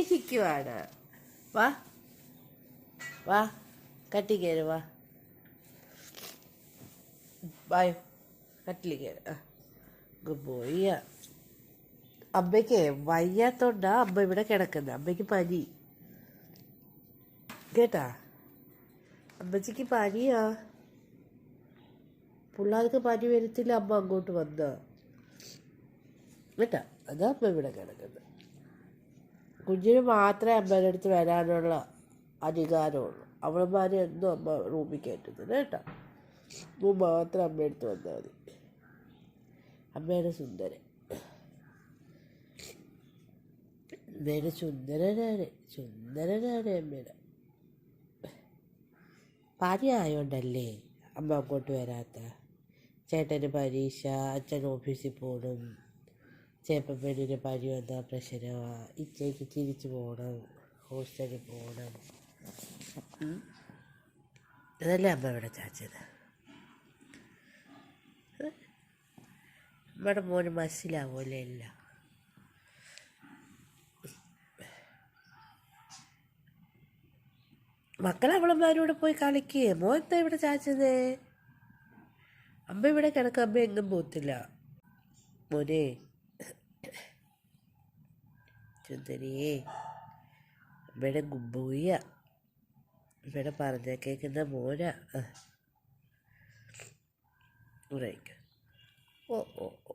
ഇരിക്കുവാണ്. വാ വാ, കട്ടി കയറി വാ, വായോ, കട്ടിൽ കയറി. Good boy. അമ്മയ്ക്ക് വയ്യാത്തോണ്ടാ അമ്മ ഇവിടെ കിടക്കുന്നത്. അമ്മയ്ക്ക് പനി കേട്ടാ, അമ്മച്ചിക്ക് പനിയാ. പിള്ളേർക്ക് പനി വരത്തില്ല അമ്മ അങ്ങോട്ട് വന്ന കേട്ടാ. അതാ അമ്മ ഇവിടെ കിടക്കുന്നത്. കുഞ്ഞിന് മാത്രമേ അമ്മയുടെ അടുത്ത് വരാനുള്ള അധികാരമുള്ളൂ. അവളമാരെ ഒന്നും അമ്മ റൂമിൽ കയറ്റുന്നില്ല കേട്ടോ. മാത്രം അമ്മയുടെ അടുത്ത് വന്നാൽ മതി. അമ്മയുടെ സുന്ദരൻ, അമ്മയുടെ സുന്ദരനാണ്, സുന്ദരനാണ് അമ്മയുടെ. പനി ആയോണ്ടല്ലേ അമ്മ അങ്ങോട്ട് വരാത്ത. ചേട്ടന് പരീക്ഷ, അച്ഛൻ ഓഫീസിൽ പോകണം, ചേപ്പപ്പെണ്ണിന് പനി വന്നാൽ പ്രശ്നമാണ്, ഇച്ചയ്ക്ക് തിരിച്ചു പോകണം, ഹോസ്റ്റലിൽ പോകണം. അതല്ലേ അമ്മ ഇവിടെ ചാച്ചത്. നമ്മുടെ മോന് മനസ്സിലാവുമല്ലേ എല്ലാം. മക്കളെ അവളന്മാരോട് പോയി കളിക്കുക. മോൻ ഇവിടെ ചാച്ചത്. അമ്മ ഇവിടെ കിടക്കുക, അമ്മ എങ്ങും പോകത്തില്ല. മോനെ ചുന്ദരിയേ, അമ്മയുടെ ഗുബൂയ, അമ്മയുടെ പറഞ്ഞ കേൾക്കുന്ന മോന. ഉറയ്ക്ക. ഓ ഓ ഓ